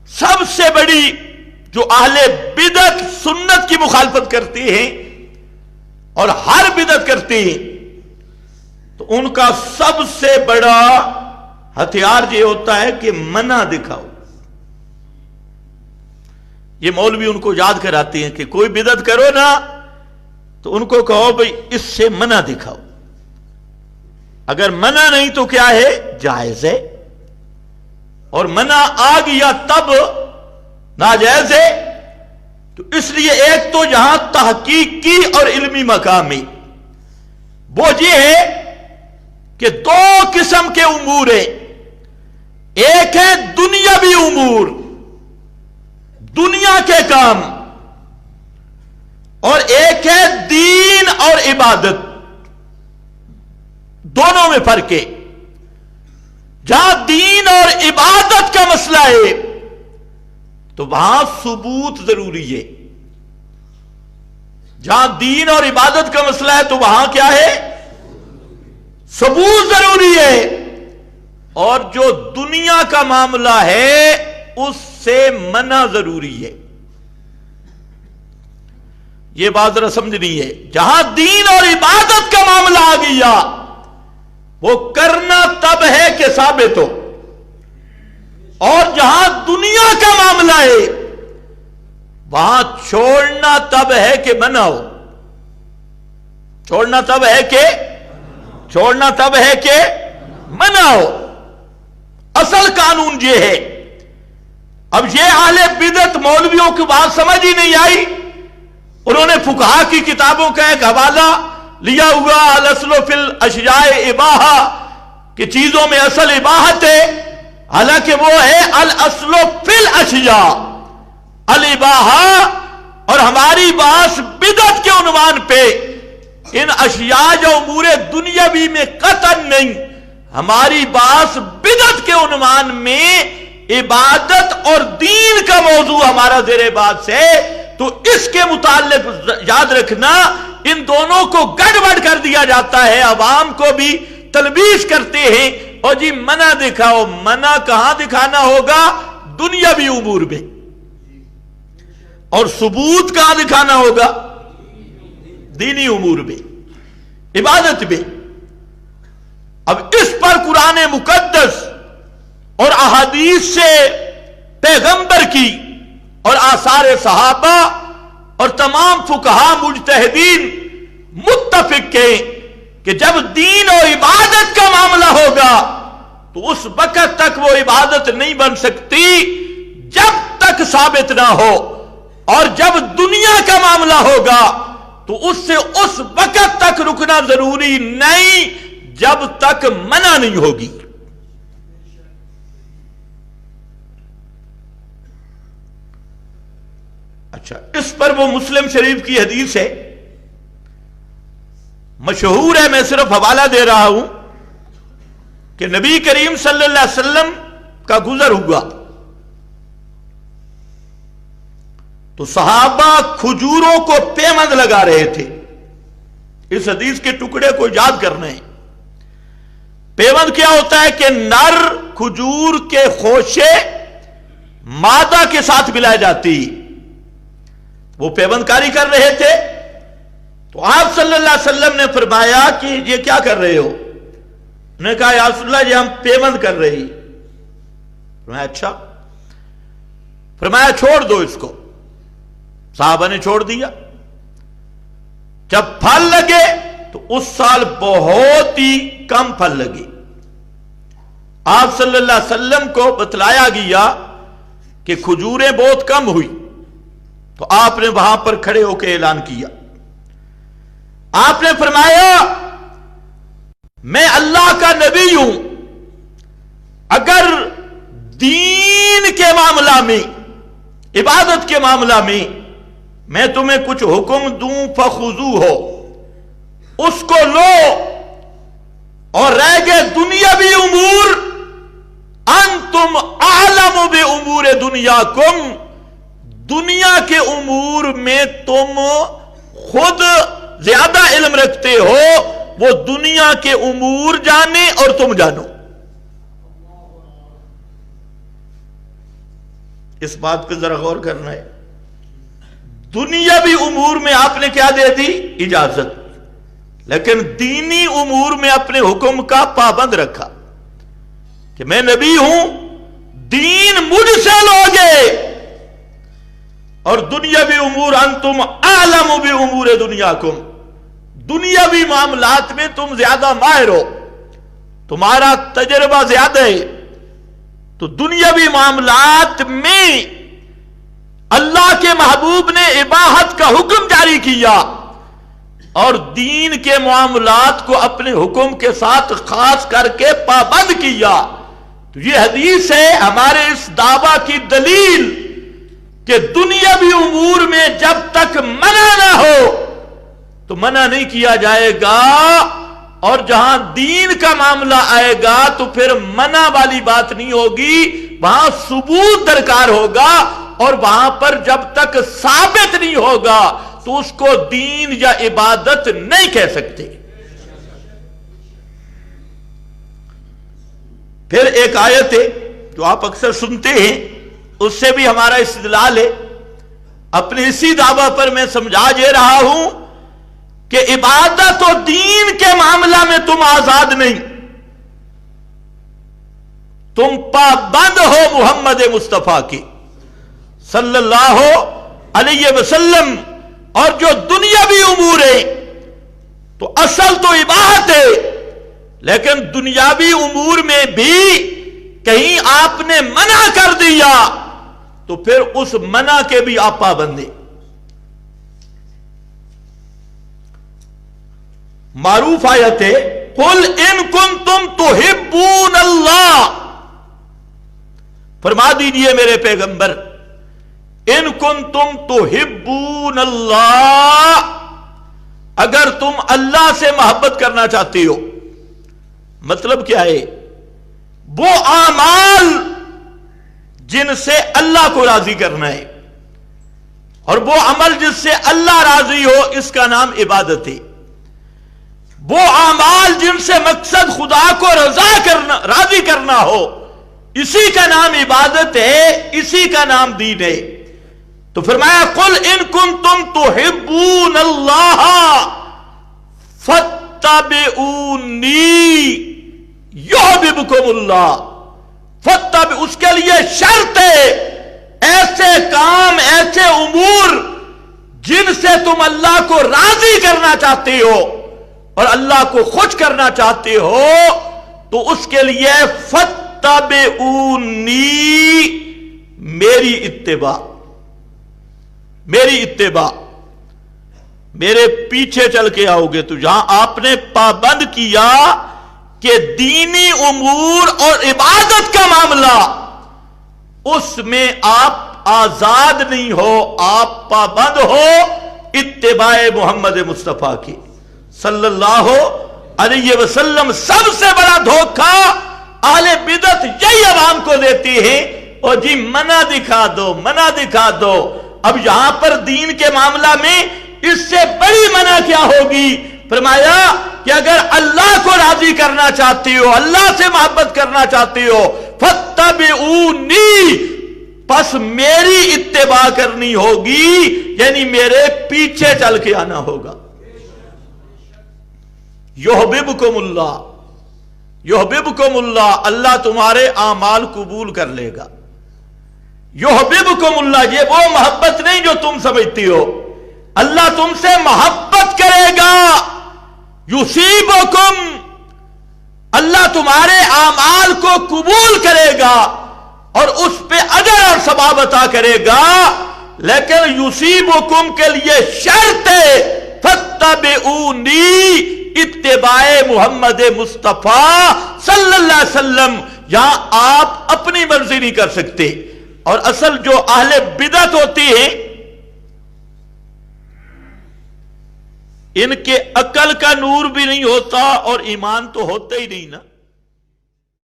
سب سے بڑی جو اہل بدعت سنت کی مخالفت کرتے ہیں اور ہر بدعت کرتے ہیں، تو ان کا سب سے بڑا ہتھیار یہ ہوتا ہے کہ منع دکھاؤ۔ یہ مولوی ان کو یاد کراتے ہیں کہ کوئی بدعت کرو نا تو ان کو کہو بھئی اس سے منع دکھاؤ، اگر منع نہیں تو کیا ہے؟ جائز ہے، اور منع آ گیا تب ناجائز ہے۔ تو اس لیے ایک تو جہاں تحقیقی اور علمی مقام ہے وہ یہ ہے کہ دو قسم کے امور ہیں، ایک ہے دنیاوی امور، دنیا کے کام، اور ایک ہے دین اور عبادت، دونوں میں فرق ہے۔ جہاں دین اور عبادت کا مسئلہ ہے تو وہاں ثبوت ضروری ہے۔ جہاں دین اور عبادت کا مسئلہ ہے تو وہاں کیا ہے؟ ثبوت ضروری ہے۔ اور جو دنیا کا معاملہ ہے اس سے منع ضروری ہے۔ یہ بات ذرا سمجھنی ہے۔ جہاں دین اور عبادت کا معاملہ آ گیا وہ کرنا تب ہے کہ ثابت ہو، اور جہاں دنیا کا معاملہ ہے وہاں چھوڑنا تب ہے کہ منع ہو، چھوڑنا تب ہے کہ منع ہو۔ اصل قانون یہ ہے۔ اب یہ اہل بدعت مولویوں کی بات سمجھ ہی نہیں آئی، انہوں نے فقہا کی کتابوں کا ایک حوالہ لیا ہوا، الاصل فی الاشیاء اباحہ، کہ چیزوں میں اصل اباحت ہے، حالانکہ وہ ہے الاصل فی الاشیاء الاباحہ۔ اور ہماری بات بدعت کے عنوان پہ ان اشیاء جو امور دنیاوی میں قطعاً نہیں، ہماری بات بدعت کے عنوان میں عبادت اور دین کا موضوع ہمارا زیر بات ہے۔ تو اس کے متعلق یاد رکھنا، ان دونوں کو گڑبڑ کر دیا جاتا ہے، عوام کو بھی تلبیس کرتے ہیں، اور جی منع دکھاؤ۔ منع کہاں دکھانا ہوگا؟ دنیاوی امور میں۔ اور ثبوت کہاں دکھانا ہوگا؟ دینی امور میں، عبادت میں۔ اب اس پر قرآن مقدس اور احادیث سے پیغمبر کی اور آثار صحابہ اور تمام فقہا مجتہدین متفق ہیں کہ جب دین اور عبادت کا معاملہ ہوگا تو اس وقت تک وہ عبادت نہیں بن سکتی جب تک ثابت نہ ہو، اور جب دنیا کا معاملہ ہوگا تو اس سے اس وقت تک رکنا ضروری نہیں جب تک منع نہیں ہوگی۔ اچھا، اس پر وہ مسلم شریف کی حدیث ہے، مشہور ہے، میں صرف حوالہ دے رہا ہوں کہ نبی کریم صلی اللہ علیہ وسلم کا گزر ہوا تو صحابہ کھجوروں کو پیوند لگا رہے تھے۔ اس حدیث کے ٹکڑے کو یاد کرنا ہے۔ پیوند کیا ہوتا ہے کہ نر کھجور کے خوشے مادہ کے ساتھ ملائے جاتی، وہ پیوند کاری کر رہے تھے۔ تو آپ صلی اللہ علیہ وسلم نے فرمایا کہ یہ کیا کر رہے ہو؟ انہوں نے کہا یا رسول اللہ یہ ہم پیوند کر رہے ہیں۔ فرمایا اچھا، فرمایا چھوڑ دو اس کو۔ صحابہ نے چھوڑ دیا۔ جب پھل لگے تو اس سال بہت ہی کم پھل لگے۔ آپ صلی اللہ علیہ وسلم کو بتلایا گیا کہ کھجوریں بہت کم ہوئی، تو آپ نے وہاں پر کھڑے ہو کے اعلان کیا۔ آپ نے فرمایا میں اللہ کا نبی ہوں، اگر دین کے معاملہ میں، عبادت کے معاملہ میں تمہیں کچھ حکم دوں فخذوہ، اس کو لو، اور رہ گئے دنیاوی امور، انتم اعلم بامور دنیاکم، دنیا کے امور میں تم خود زیادہ علم رکھتے ہو، وہ دنیا کے امور جانے اور تم جانو۔ اس بات پہ ذرا غور کرنا ہے. دنیاوی امور میں آپ نے کیا دے دی؟ اجازت. لیکن دینی امور میں اپنے حکم کا پابند رکھا کہ میں نبی ہوں، دین مجھ سے لوگے، اور دنیاوی امور انتم اعلم بامور دنیاکم، دنیاوی معاملات میں تم زیادہ ماہر ہو، تمہارا تجربہ زیادہ ہے. تو دنیاوی معاملات میں اللہ کے محبوب نے اباحت کا حکم جاری کیا، اور دین کے معاملات کو اپنے حکم کے ساتھ خاص کر کے پابند کیا. تو یہ حدیث ہے ہمارے اس دعویٰ کی دلیل کہ دنیاوی امور میں جب تک منع نہ ہو تو منع نہیں کیا جائے گا، اور جہاں دین کا معاملہ آئے گا تو پھر منع والی بات نہیں ہوگی، وہاں ثبوت درکار ہوگا، اور وہاں پر جب تک ثابت نہیں ہوگا تو اس کو دین یا عبادت نہیں کہہ سکتے. پھر ایک آیت ہے جو آپ اکثر سنتے ہیں، اس سے بھی ہمارا استدلال ہے. اپنے اسی دعویٰ پر میں سمجھا دے رہا ہوں کہ عبادت و دین کے معاملہ میں تم آزاد نہیں، تم پابند ہو محمد مصطفیٰ کی صلی اللہ علیہ وسلم. اور جو دنیاوی امور ہے تو اصل تو عبادت ہے، لیکن دنیاوی امور میں بھی کہیں آپ نے منع کر دیا تو پھر اس منع کے بھی آپ پابند ہیں. معروف آیت ہے قل ان کنتم تحبون اللہ، فرما دیجئے میرے پیغمبر ان کنتم تحبون اللہ، اگر تم اللہ سے محبت کرنا چاہتے ہو. مطلب کیا ہے؟ وہ اعمال جن سے اللہ کو راضی کرنا ہے، اور وہ عمل جس سے اللہ راضی ہو، اس کا نام عبادت ہے. وہ اعمال جن سے مقصد خدا کو راضی کرنا ہو، اسی کا نام عبادت ہے، اسی کا نام دین ہے. تو فرمایا قل ان کنتم تحبون اللہ فاتبعونی یحببکم اللہ. فتب اس کے لیے شرط ہے، ایسے کام، ایسے امور جن سے تم اللہ کو راضی کرنا چاہتے ہو اور اللہ کو خوش کرنا چاہتے ہو، تو اس کے لیے فتبعونی، میری اتباع، میری اتباع، میرے پیچھے چل کے آؤ گے. تو جہاں آپ نے پابند کیا کہ دینی امور اور عبادت کا معاملہ، اس میں آپ آزاد نہیں ہو، آپ پابند ہو اتباع محمد مصطفیٰ کی صلی اللہ علیہ وسلم. سب سے بڑا دھوکہ اہل بدعت یہی عوام کو دیتے ہیں، اور جی منع دکھا دو، منع دکھا دو. اب یہاں پر دین کے معاملہ میں اس سے بڑی منع کیا ہوگی؟ فرمایا کہ اگر اللہ کو راضی کرنا چاہتے ہو، اللہ سے محبت کرنا چاہتے ہو، فاتبعونی، پس میری اتباع کرنی ہوگی، یعنی میرے پیچھے چل کے آنا ہوگا. یحببکم اللہ، یحببکم اللہ، اللہ تمہارے اعمال قبول کر لے گا. یحببکم اللہ، یہ وہ محبت نہیں جو تم سمجھتی ہو، اللہ تم سے محبت کرے گا. یصیبکم، اللہ تمہارے اعمال کو قبول کرے گا اور اس پہ اجر اور ثواب عطا کرے گا. لیکن یصیبکم کے لیے شرط ہے فاتبعونی، اتباع محمد مصطفیٰ صلی اللہ علیہ وسلم. یہاں آپ اپنی مرضی نہیں کر سکتے. اور اصل جو اہل بدعت ہوتی ہیں، ان کے عقل کا نور بھی نہیں ہوتا اور ایمان تو ہوتا ہی نہیں نا.